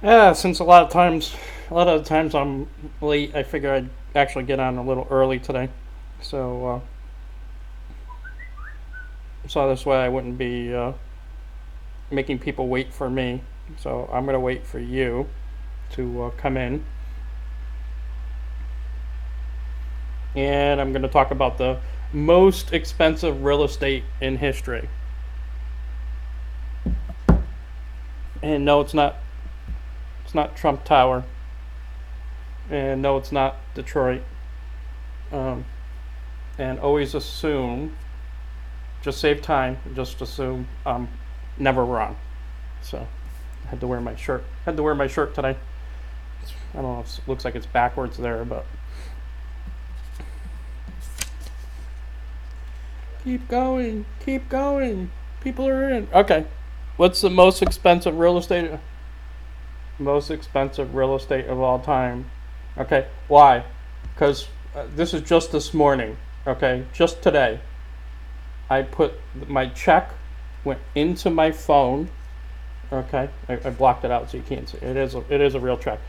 Yeah, since a lot of the times I'm late, I figure I'd actually get on a little early today. So, so this way I wouldn't be making people wait for me. So I'm gonna wait for you to come in, and I'm gonna talk about the most expensive real estate in history. And no, it's not. It's not Trump Tower, and no, it's not Detroit. Um, and always assume, just save time. Just assume I'm never wrong. So I had to wear my shirt. Had to wear my shirt today. I don't know if it looks like it's backwards there, but keep going, keep going. People are in. Okay. What's the most expensive real estate? Most expensive real estate of all time. Okay. Why? Because this is just this morning. Okay. Just today. I put my check went into my phone. Okay. I blocked it out so you can't see. It is a real check.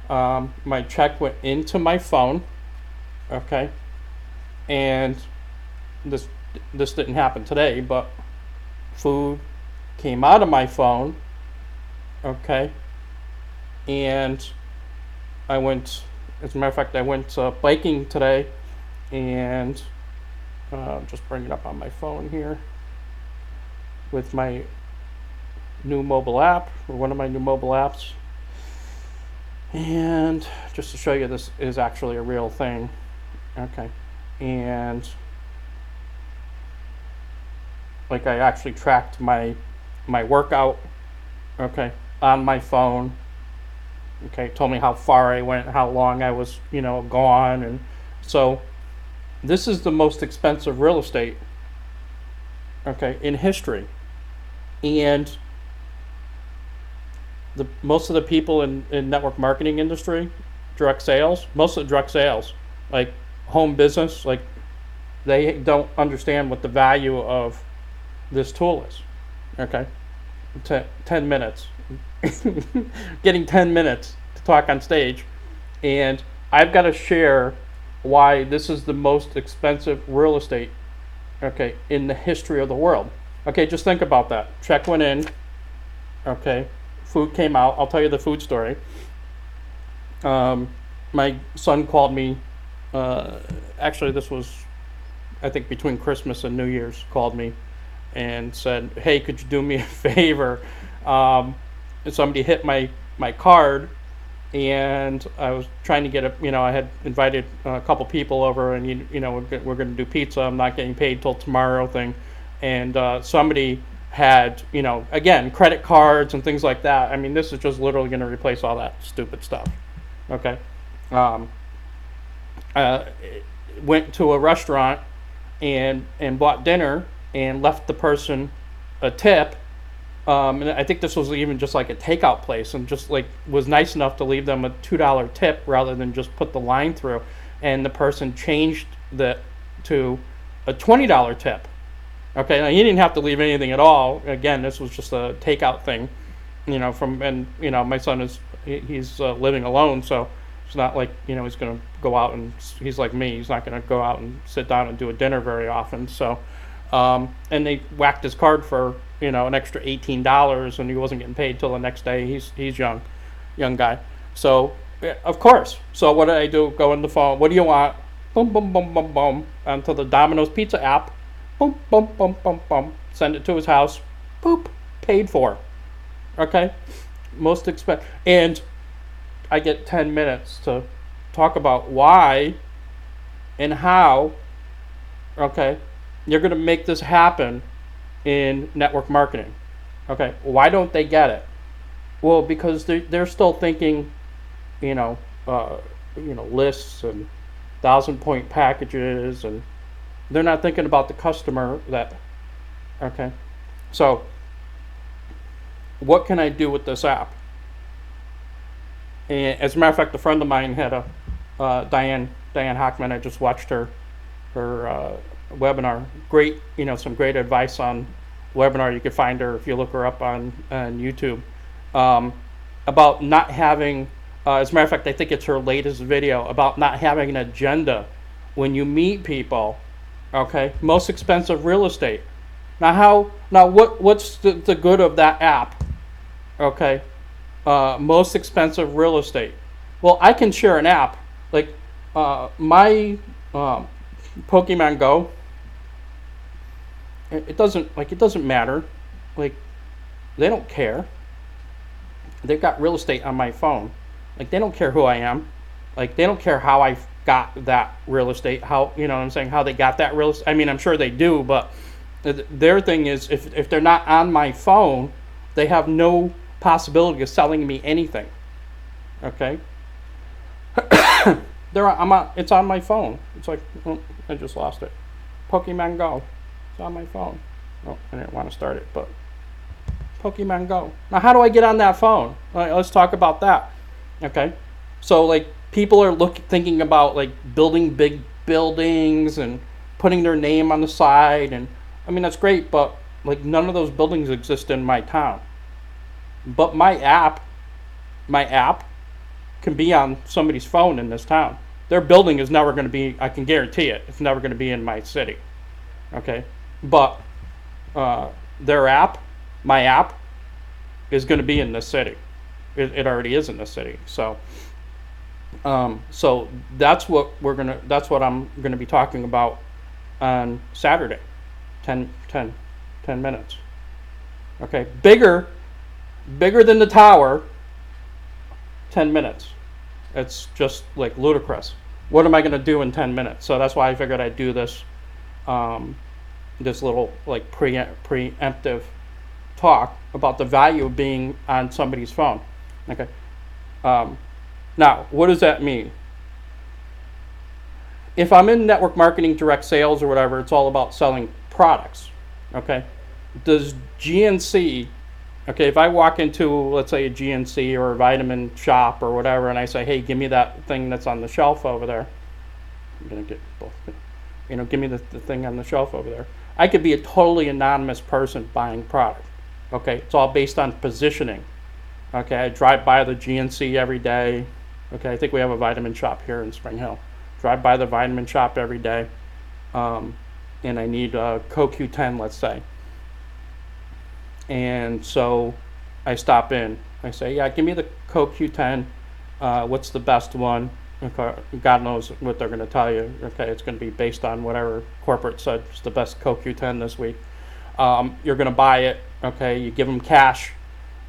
My check went into my phone. Okay. And this this didn't happen today, but food came out of my phone. Okay. And I went, as a matter of fact, I went biking today, and just bring it up on my phone here with my new mobile app, or one of my new mobile apps. And just to show you, this is actually a real thing. Okay. And like, I actually tracked my workout. Okay. On my phone. Okay. Told me how far I went, how long I was, gone. And so this is the most expensive real estate, okay, in history. And the most of the people in network marketing industry, direct sales, most of the direct sales, like home business, like, they don't understand what the value of this tool is. Okay. 10 minutes. Getting 10 minutes to talk on stage. And I've got to share why this is the most expensive real estate, okay, in the history of the world. Okay, just think about that. Check went in. Okay. Food came out. I'll tell you the food story. Um, my son called me. Uh, Actually, this was, I think, between Christmas and New Year's, called me and said, "Hey, could you do me a favor?" Um, and somebody hit my card, and I was trying to get I had invited a couple people over, and we're going to do pizza. I'm not getting paid till tomorrow thing, and somebody had, again, credit cards and things like that. I mean, this is just literally going to replace all that stupid stuff. Okay. Um, uh, Went to a restaurant and bought dinner and left the person a tip. And I think this was even just like a takeout place, and just like was nice enough to leave them a $2 tip rather than just put the line through. And the person changed that to a $20 tip. Okay, now he didn't have to leave anything at all. Again, this was just a takeout thing, and my son he's living alone, so it's not like he's gonna go out, and he's like me. He's not gonna go out and sit down and do a dinner very often. So, and they whacked his card for an extra $18, and he wasn't getting paid till the next day. He's young guy. So, yeah, of course. So what did I do? Go in the phone. What do you want? Boom, boom, boom, boom, boom. Onto the Domino's Pizza app. Boom, boom, boom, boom, boom. Send it to his house. Boop. Paid for. Okay. Most expensive. And I get 10 minutes to talk about why and how, okay, you're going to make this happen in network marketing. Okay, why don't they get it? Well, because they're still thinking, you know, uh, lists and 1,000 point packages, and they're not thinking about the customer. Okay, so what can I do with this app? And as a matter of fact, a friend of mine had a Diane Hockman. I just watched her webinar. Great, some great advice on webinar. You can find her if you look her up on YouTube. Um, about not having, as a matter of fact, I think it's her latest video about not having an agenda when you meet people. Okay, most expensive real estate. Now what's the good of that app? Okay, most expensive real estate. Well, I can share an app like my Pokemon Go. It doesn't matter. Like, they don't care. They've got real estate on my phone. Like, they don't care who I am. Like, they don't care how I got that real estate. How, you know what I'm saying? How they got that real estate. I mean, I'm sure they do, but their thing is if they're not on my phone, they have no possibility of selling me anything. Okay? It's on my phone. It's like, oh, I just lost it. Pokemon Go. It's on my phone. Oh, I didn't want to start it, but Pokemon Go. Now, how do I get on that phone? Let's talk about that. Okay, so like people are thinking about like building big buildings and putting their name on the side, and I mean that's great, but like none of those buildings exist in my town. But my app can be on somebody's phone in this town. Their building is never going to be. I can guarantee it. It's never going to be in my city. Okay, but their app, my app, is going to be in this city. It already is in this city. So, so that's what I'm gonna be talking about on Saturday. 10 minutes. Okay, bigger than the tower. 10 minutes. It's just like ludicrous. What am I gonna do in 10 minutes? So that's why I figured I'd do this. This little like preemptive talk about the value of being on somebody's phone. Okay. Now, what does that mean? If I'm in network marketing, direct sales, or whatever, it's all about selling products. Okay. Does GNC, okay, if I walk into, let's say, a GNC or a vitamin shop or whatever, and I say, hey, give me that thing that's on the shelf over there. I'm going to get both. Give me the thing on the shelf over there. I could be a totally anonymous person buying product. Okay, it's all based on positioning. Okay, I drive by the GNC every day. Okay, I think we have a vitamin shop here in Spring Hill. Drive by the vitamin shop every day, and I need a CoQ10, let's say. And so I stop in. I say, yeah, give me the CoQ10. What's the best one? Okay, God knows what they're going to tell you. Okay, it's going to be based on whatever corporate said is the best CoQ10 this week. You're going to buy it. Okay, you give them cash,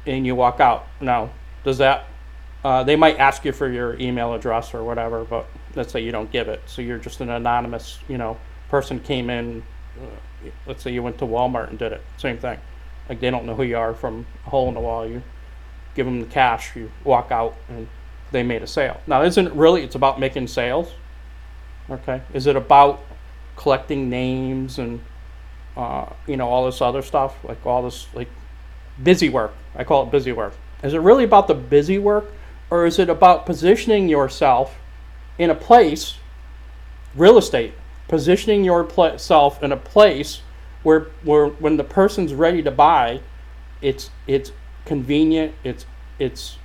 and you walk out. Now, does that? They might ask you for your email address or whatever, but let's say you don't give it. So you're just an anonymous, person came in. Let's say you went to Walmart and did it. Same thing. Like they don't know who you are from a hole in the wall. You give them the cash. You walk out, and they made a sale. Now, isn't it really? It's about making sales. Okay. Is it about collecting names and all this other stuff, like all this like busy work? I call it busy work. Is it really about the busy work, or is it about positioning yourself in a place, real estate, positioning yourself in a place where when the person's ready to buy, it's convenient, it's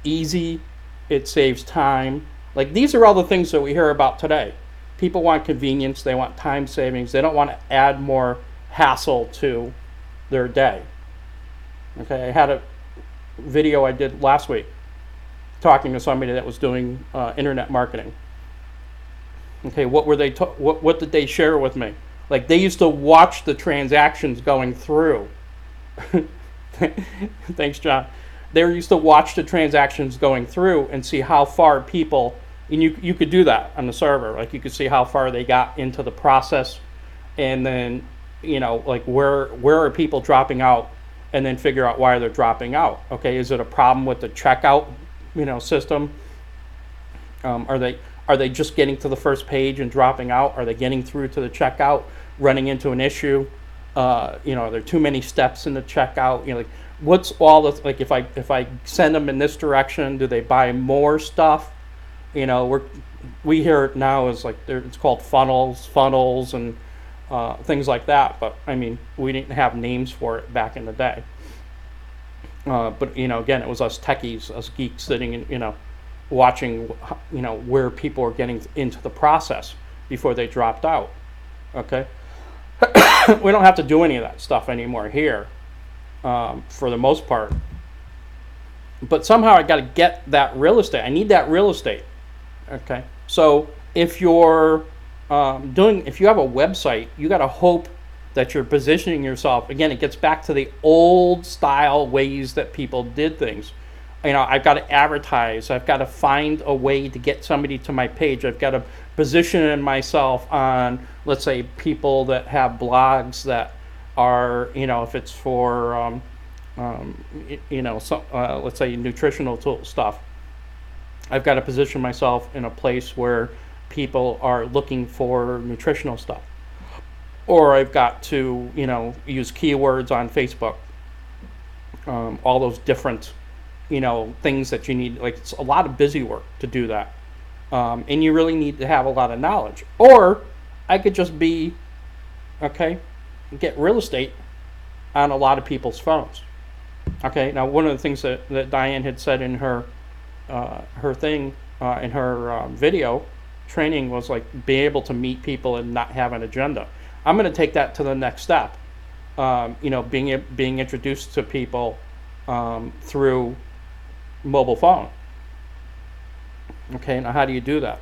easy, it saves time. Like these are all the things that we hear about today. People want convenience, they want time savings, they don't want to add more hassle to their day. Okay, I had a video I did last week talking to somebody that was doing internet marketing. Okay, what were they? What did they share with me? Like they used to watch the transactions going through. Thanks, John. They used to watch the transactions going through and see how far people, and you could do that on the server. Like you could see how far they got into the process, and then like where are people dropping out, and then figure out why they're dropping out. Okay, is it a problem with the checkout, system? Are they just getting to the first page and dropping out? Are they getting through to the checkout, running into an issue? Are there too many steps in the checkout? Like what's all the, like if I send them in this direction, do they buy more stuff? We hear it now as like it's called funnels and things like that. But I mean, we didn't have names for it back in the day. But again, it was us techies, us geeks sitting and watching where people are getting into the process before they dropped out. Okay, we don't have to do any of that stuff anymore here, for the most part. But somehow I got to get that real estate. I need that real estate. Okay, so if you're if you have a website, you got to hope that you're positioning yourself. Again, it gets back to the old style ways that people did things. I've got to advertise. I've got to find a way to get somebody to my page. I've got to position myself on, let's say, people that have blogs that are, if it's for, let's say nutritional tool stuff. I've got to position myself in a place where people are looking for nutritional stuff. Or I've got to, use keywords on Facebook. All those different, things that you need. Like, it's a lot of busy work to do that. And you really need to have a lot of knowledge. Or I could just get real estate on a lot of people's phones. Okay, now one of the things that Diane had said in her thing, in her video training, was like being able to meet people and not have an agenda. I'm going to take that to the next step. Being introduced to people through mobile phone. Okay, now how do you do that?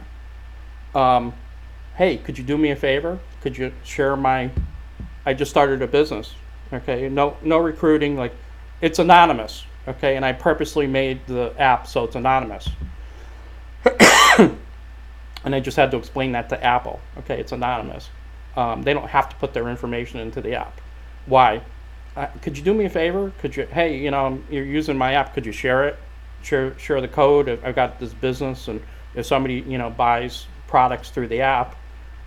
Hey, could you do me a favor? Could you share I just started a business. Okay, no recruiting, like, it's anonymous. Okay, and I purposely made the app so it's anonymous. And I just had to explain that to Apple. Okay, it's anonymous. They don't have to put their information into the app. Why? Could you do me a favor? Could you, hey, you're using my app, could you share it? Share the code. I've got this business, and if somebody, buys products through the app,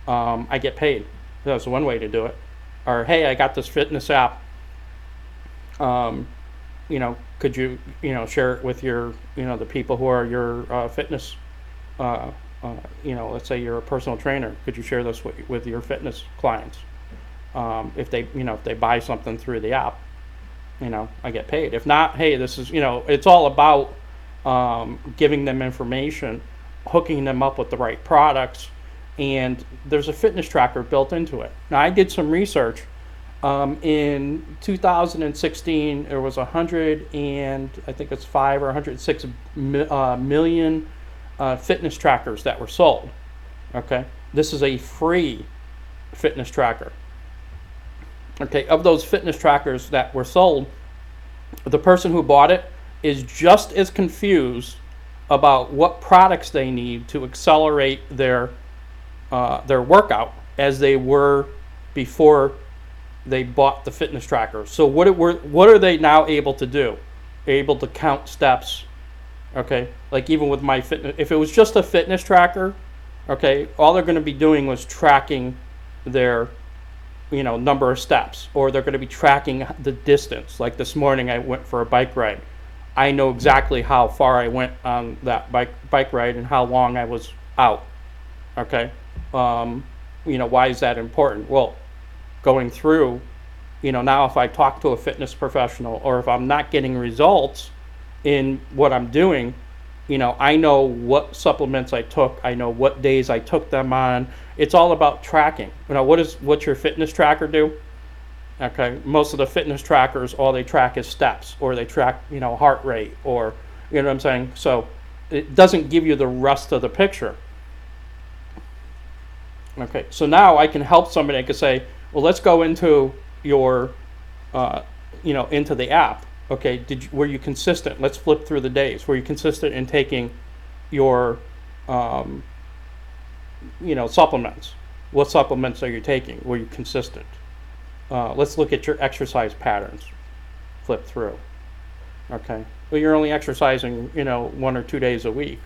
I get paid. That's one way to do it. Or, hey, I got this fitness app. Could you, share it with your, the people who are your fitness, let's say you're a personal trainer. Could you share this with your fitness clients? If they buy something through the app, I get paid. If not, hey, this is, it's all about giving them information, hooking them up with the right products, and there's a fitness tracker built into it. Now, I did some research. In 2016, there was 105 or 106 million fitness trackers that were sold. Okay, this is a free fitness tracker. Okay, of those fitness trackers that were sold, the person who bought it is just as confused about what products they need to accelerate their workout as they were before they bought the fitness tracker. So what are they now able to do? They're able to count steps. Okay, like even with my fitness, if it was just a fitness tracker, okay, all they're going to be doing was tracking their number of steps, or they're going to be tracking the distance. Like this morning I went for a bike ride. I know exactly how far I went on that bike ride and how long I was out. Okay, why is that important? Well, going through, now if I talk to a fitness professional, or if I'm not getting results in what I'm doing, I know what supplements I took. I know what days I took them on. It's all about tracking. What's your fitness tracker do? Okay, most of the fitness trackers, all they track is steps, or they track, heart rate, or, what I'm saying? So it doesn't give you the rest of the picture. Okay, so now I can help somebody. I can say, well, let's go into your, into the app. Okay, were you consistent? Let's flip through the days. Were you consistent in taking your, supplements? What supplements are you taking? Were you consistent? Let's look at your exercise patterns. Flip through. Okay, well, you're only exercising, 1 or 2 days a week,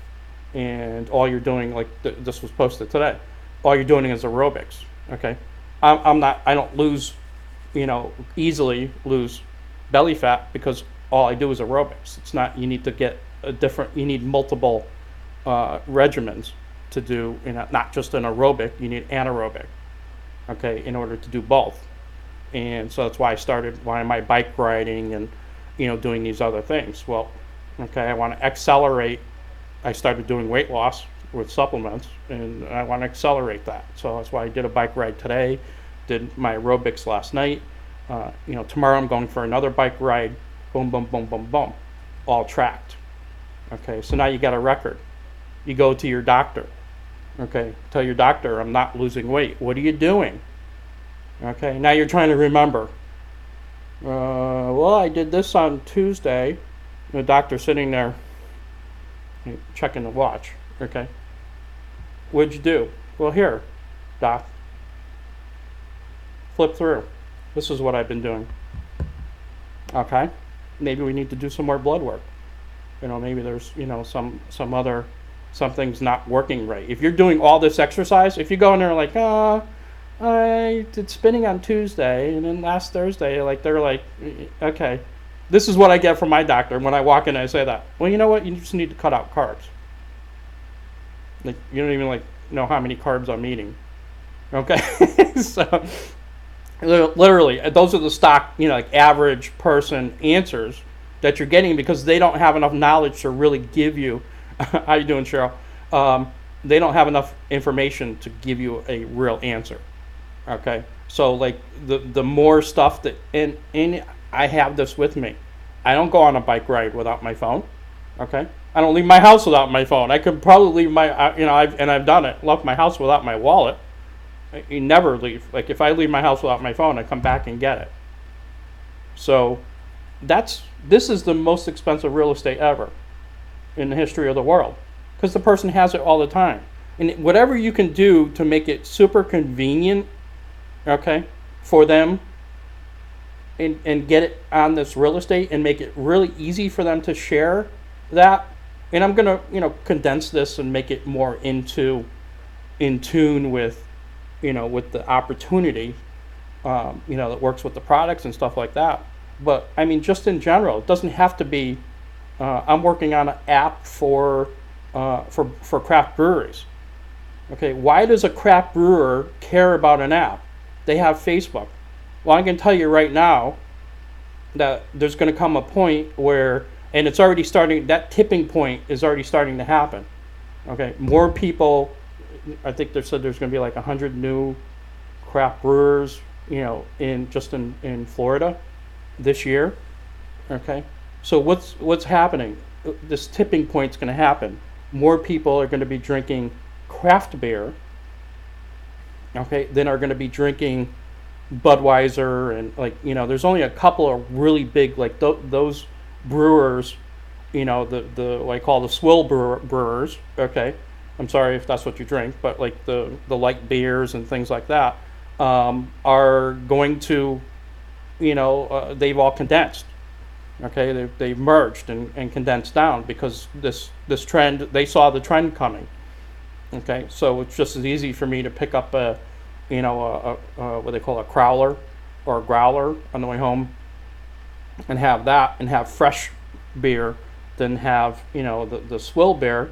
and all you're doing, like this was posted today, all you're doing is aerobics. Okay, I don't lose, easily lose belly fat because all I do is aerobics. It's not, you need to get you need multiple regimens to do, not just an aerobic, you need anaerobic, okay, in order to do both. And so that's why why am I bike riding and, doing these other things. Well, okay, I want to accelerate. I started doing weight loss with supplements, and I want to accelerate that. So that's why I did a bike ride today, did my aerobics last night. Tomorrow I'm going for another bike ride. Boom, boom, boom, boom, boom, all tracked. Okay, so now you got a record. You go to your doctor. Okay, tell your doctor, I'm not losing weight. What are you doing? Okay, now you're trying to remember. Well, I did this on Tuesday. The doctor's sitting there checking the watch. Okay, what'd you do? Well, here, doc. Flip through. This is what I've been doing. Okay, maybe we need to do some more blood work. Maybe there's something's not working right. If you're doing all this exercise, if you go in there like, I did spinning on Tuesday, and then last Thursday, they're like, okay, this is what I get from my doctor when I walk in and I say that. Well, you know what? You just need to cut out carbs. You don't even know how many carbs I'm eating. Okay, so literally, those are the stock, average person answers that you're getting because they don't have enough knowledge to really give you. How you doing, Cheryl? They don't have enough information to give you a real answer. Okay, so the more stuff that and I have this with me. I don't go on a bike ride without my phone. Okay, I don't leave my house without my phone. I could probably leave my I've done it. Left my house without my wallet. You never leave. If I leave my house without my phone, I come back and get it. So this is the most expensive real estate ever in the history of the world because the person has it all the time. And whatever you can do to make it super convenient, okay, for them and get it on this real estate and make it really easy for them to share that. And I'm going to, condense this and make it more in tune with, with the opportunity, that works with the products and stuff like that. But I mean, just in general, it doesn't have to be. I'm working on an app for craft breweries. Okay, why does a craft brewer care about an app? They have Facebook. Well, I can tell you right now that there's going to come a point where, and it's already starting. That tipping point is already starting to happen. Okay, more people. I think they said there's going to be 100 new craft brewers, in Florida this year. Okay, so what's happening? This tipping point's going to happen. More people are going to be drinking craft beer. Okay, than are going to be drinking Budweiser and there's only a couple of really big those brewers, the what I call the swill brewers. Okay, I'm sorry if that's what you drink, but the light beers and things like that are going to, they've all condensed. Okay, they've merged and condensed down because this trend, they saw the trend coming. Okay, so it's just as easy for me to pick up a what they call a crowler or a growler on the way home and have that and have fresh beer than have the swill beer,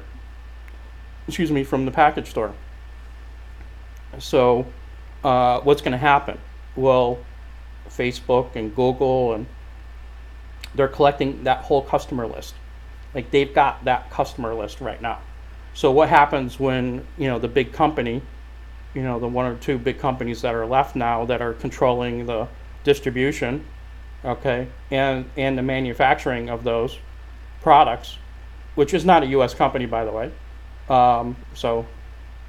from the package store. So what's going to happen? Well, Facebook and Google, and they're collecting that whole customer list. They've got that customer list right now. So what happens when the big company, the one or two big companies that are left now that are controlling the distribution, okay, and the manufacturing of those products, which is not a U.S. company, by the way. So,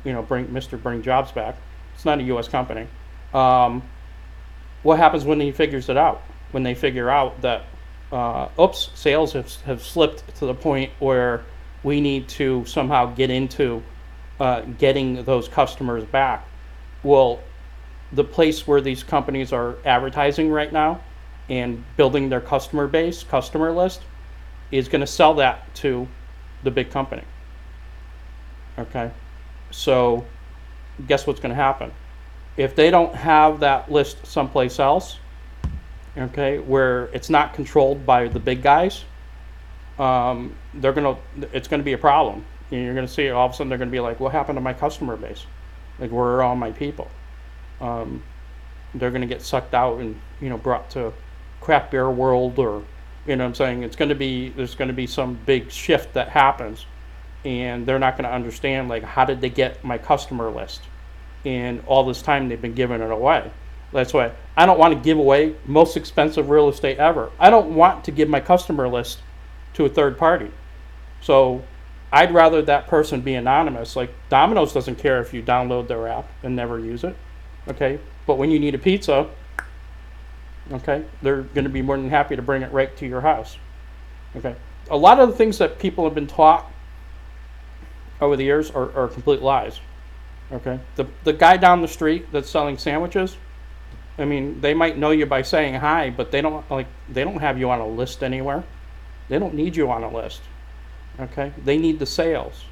bring jobs back. It's not a U.S. company. What happens when he figures it out? When they figure out that, sales have slipped to the point where we need to somehow get into getting those customers back. Well, the place where these companies are advertising right now and building their customer list, is going to sell that to the big company. Okay, so guess what's going to happen? If they don't have that list someplace else, okay, where it's not controlled by the big guys, it's going to be a problem. You're going to see all of a sudden they're going to be like, what happened to my customer base? Where are all my people? They're going to get sucked out and brought to craft beer world or You know what I'm saying? There's going to be some big shift that happens, and they're not going to understand, like, how did they get my customer list? And all this time they've been giving it away. That's why I don't want to give away most expensive real estate ever. I don't want to give my customer list to a third party. So I'd rather that person be anonymous. Like, Domino's doesn't care if you download their app and never use it. Okay? But when you need a pizza, okay, they're going to be more than happy to bring it right to your house. Okay? A lot of the things that people have been taught over the years are complete lies. Okay? The guy down the street that's selling sandwiches, I mean, they might know you by saying hi, but they don't have you on a list anywhere. They don't need you on a list. Okay? They need the sales.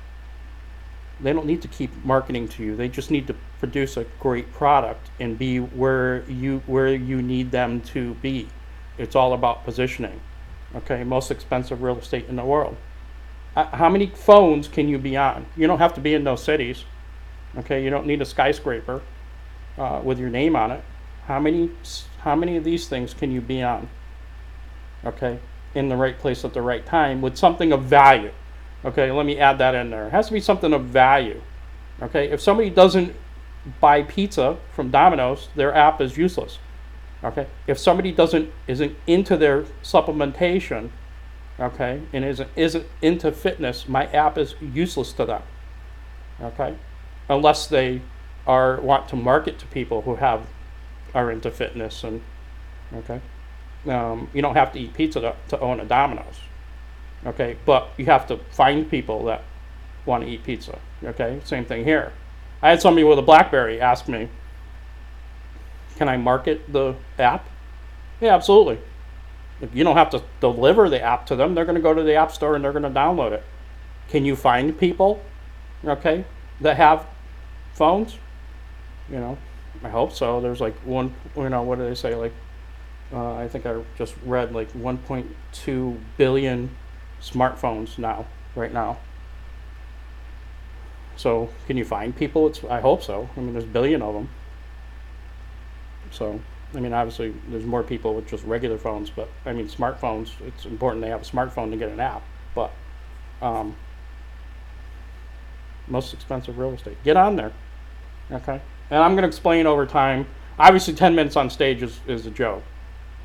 They don't need to keep marketing to you. They just need to produce a great product and be where you need them to be. It's all about positioning. Okay? Most expensive real estate in the world. How many phones can you be on? You don't have to be in those cities. Okay? You don't need a skyscraper with your name on it. How many of these things can you be on? Okay? In the right place at the right time with something of value. Okay, let me add that in there. It has to be something of value. Okay, if somebody doesn't buy pizza from Domino's, their app is useless. Okay, if somebody isn't into their supplementation, okay, and isn't into fitness, my app is useless to them. Okay, unless they want to market to people who are into fitness. And okay, you don't have to eat pizza to own a Domino's. Okay, but you have to find people that want to eat pizza. Okay, same thing here. I had somebody with a BlackBerry ask me, can I market the app? Yeah, absolutely. You don't have to deliver the app to them. They're going to go to the App Store and they're going to download it. Can you find people, okay, that have phones? You know, I hope so. There's like what do they say? Like, I think I just read like 1.2 billion smartphones right now. So can you find people? I hope so. I mean, there's a billion of them. So, I mean, obviously there's more people with just regular phones, but I mean, smartphones, it's important they have a smartphone to get an app. But most expensive real estate. Get on there. Okay? And I'm going to explain over time. Obviously 10 minutes on stage is a joke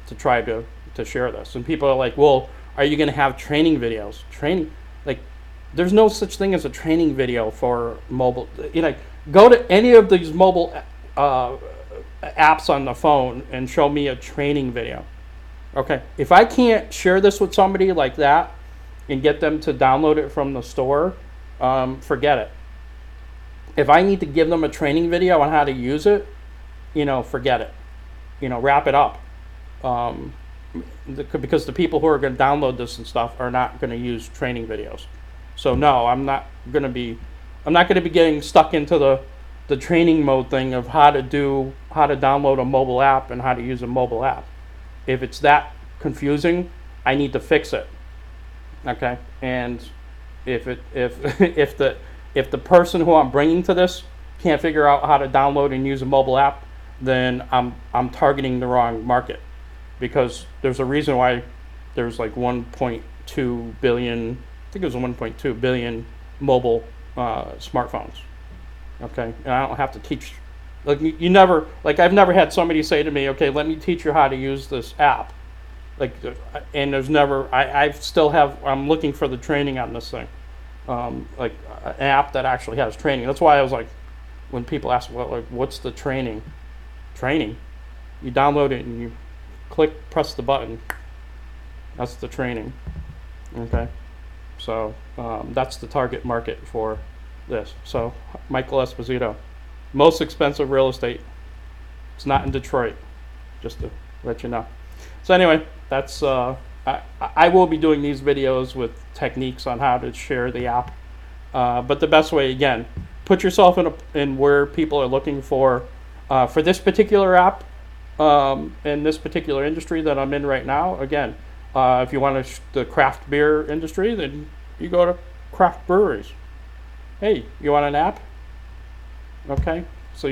to try to share this. And people are like, well, are you going to have training videos? There's no such thing as a training video for mobile. Go to any of these mobile apps on the phone and show me a training video. Okay, if I can't share this with somebody like that and get them to download it from the store, forget it. If I need to give them a training video on how to use it, forget it. Wrap it up. Because the people who are going to download this and stuff are not going to use training videos. So no, I'm not going to be getting stuck into the training mode thing of how to download a mobile app and how to use a mobile app. If it's that confusing, I need to fix it. Okay? And if the person who I'm bringing to this can't figure out how to download and use a mobile app, then I'm targeting the wrong market. Because there's a reason why there's like 1.2 billion, I think it was 1.2 billion mobile smartphones. Okay, and I don't have to teach. I've never had somebody say to me, okay, let me teach you how to use this app. And there's never. I'm looking for the training on this thing, an app that actually has training. That's why I was like, when people ask, well, what's the training? Training, you download it and you press the button. That's the training. Okay, so that's the target market for this. So Michael Esposito, most expensive real estate. It's not in Detroit, just to let you know. So anyway, that's I will be doing these videos with techniques on how to share the app. But the best way, again, put yourself in where people are looking for this particular app. In this particular industry that I'm in right now, again, if you want the craft beer industry, then you go to craft breweries. Hey, you want an app? Okay, so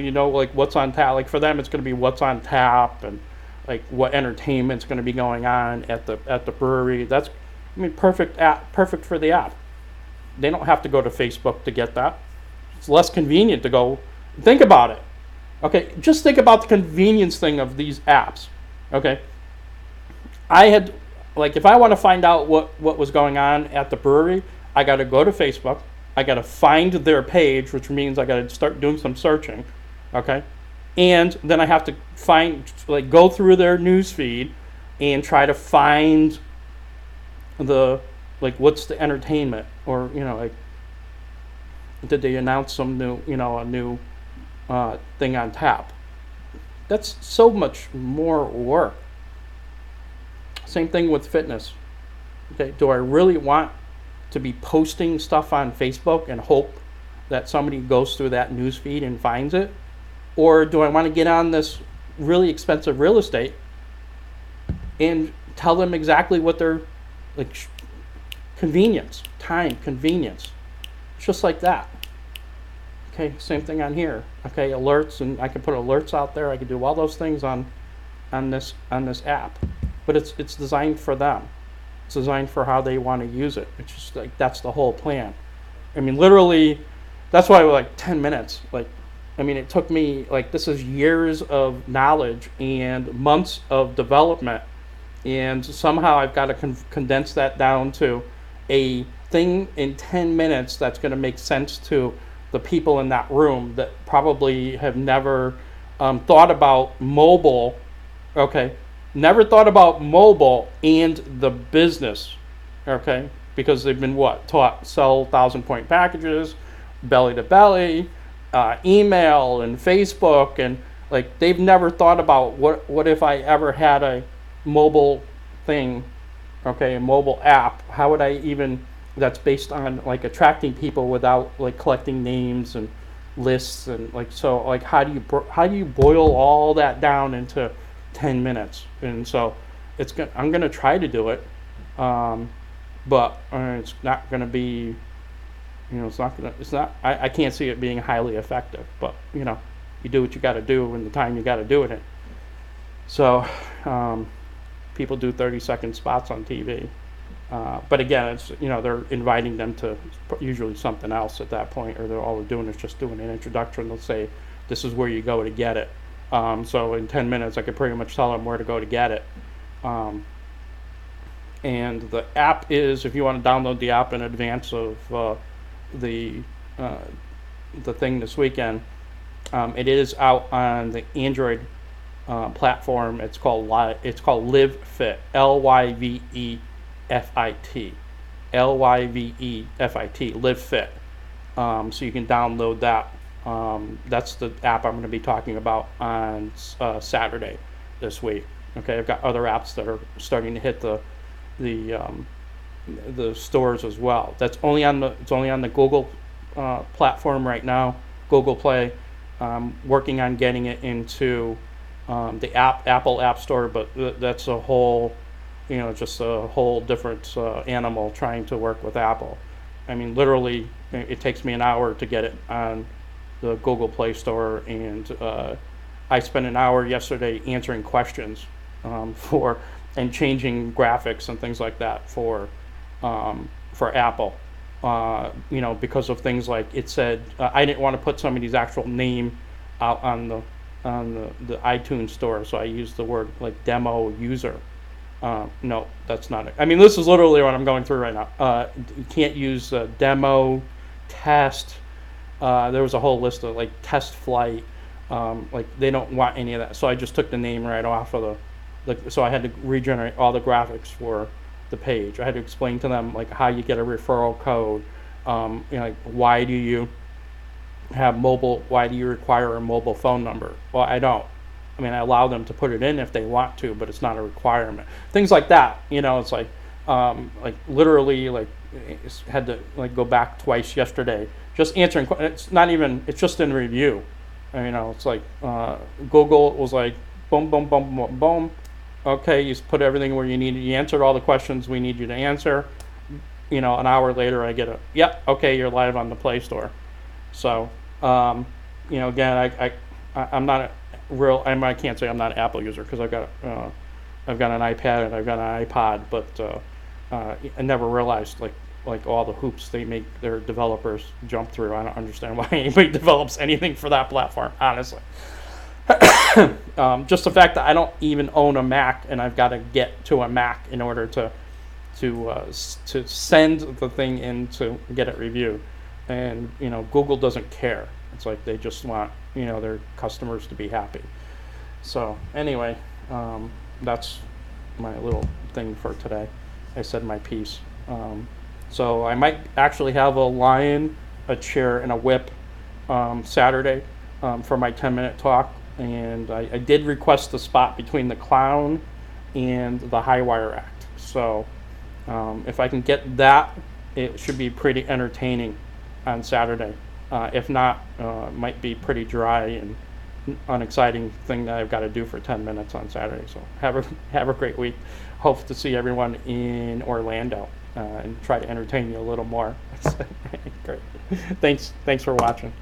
what's on tap. Like for them, it's going to be what's on tap and like what entertainment's going to be going on at the brewery. That's, I mean, perfect for the app. They don't have to go to Facebook to get that. It's less convenient to go. Think about it. Okay, just think about the convenience thing of these apps. Okay, I had, like, if I want to find out what was going on at the brewery, I got to go to Facebook. I got to find their page, which means I got to start doing some searching. Okay, and then I have to go through their news feed and try to find what's the entertainment, or did they announce some new a new thing on tap. That's so much more work. Same thing with fitness. Okay, do I really want to be posting stuff on Facebook and hope that somebody goes through that news feed and finds it? Or do I want to get on this really expensive real estate and tell them exactly what their convenience, just like that. Okay, same thing on here. Okay, alerts, and I can put alerts out there. I can do all those things on this app, but it's designed for them. It's designed for how they want to use it. It's just like, that's the whole plan. I mean, literally, that's why 10 minutes. It took me, this is years of knowledge and months of development, and somehow I've got to condense that down to a thing in 10 minutes that's going to make sense to the people in that room that probably have never thought about mobile. Okay, never thought about mobile and the business. Okay, because they've been taught sell 1,000-point packages, belly to belly, email and Facebook, and they've never thought about what if I ever had a mobile thing, okay, a mobile app. How would I even, that's based on attracting people without collecting names and lists, and how do you boil all that down into 10 minutes? And so I'm going to try to do it, but it's not going to be, I can't see it being highly effective, but you do what you got to do in the time you got to do it in. So people do 30-second spots on TV, but again, it's they're inviting them to usually something else at that point, or all they're doing is just doing an introduction. They'll say, this is where you go to get it. So in 10 minutes I could pretty much tell them where to go to get it. And the app is, if you want to download the app in advance of the thing this weekend, it is out on the Android platform. It's called Live Fit, LYVEFIT, Live Fit. So you can download that. That's the app I'm going to be talking about on Saturday this week. Okay, I've got other apps that are starting to hit the stores as well. It's only on the Google platform right now, Google Play. Working on getting it into the Apple App Store, but that's a whole, just a whole different animal trying to work with Apple. I mean, literally, it takes me an hour to get it on the Google Play Store, and I spent an hour yesterday answering questions and changing graphics and things like that for Apple. Because of things like it said, I didn't want to put somebody's actual name out on the iTunes store, so I used the word demo user. No, that's not it. I mean, this is literally what I'm going through right now. You can't use demo, test. There was a whole list of test flight. They don't want any of that, so I just took the name right off of so I had to regenerate all the graphics for the page. I had to explain to them how you get a referral code. Why do you have mobile? Why do you require a mobile phone number? Well, I don't. I mean, I allow them to put it in if they want to, but it's not a requirement. Things like that. It's literally had to go back twice yesterday, just answering. It's not even. It's just in review. It's Google was boom, boom, boom, boom, boom. Okay, you put everything where you needed. You answered all the questions we need you to answer. An hour later, I get okay, you're live on the Play Store. So, again, I'm not real. I can't say I'm not an Apple user because I've got an iPad and I've got an iPod, but I never realized like all the hoops they make their developers jump through. I don't understand why anybody develops anything for that platform, honestly. Just the fact that I don't even own a Mac and I've got to get to a Mac in order to send the thing in to get it reviewed, and Google doesn't care. It's like they just want their customers to be happy. So anyway, that's my little thing for today. I said my piece. So I might actually have a lion, a chair, and a whip Saturday for my 10-minute talk. And I did request a spot between the clown and the High Wire Act. So if I can get that, it should be pretty entertaining on Saturday. If not, it might be pretty dry and unexciting thing that I've got to do for 10 minutes on Saturday. So have a great week. Hope to see everyone in Orlando and try to entertain you a little more. Great. Thanks for watching.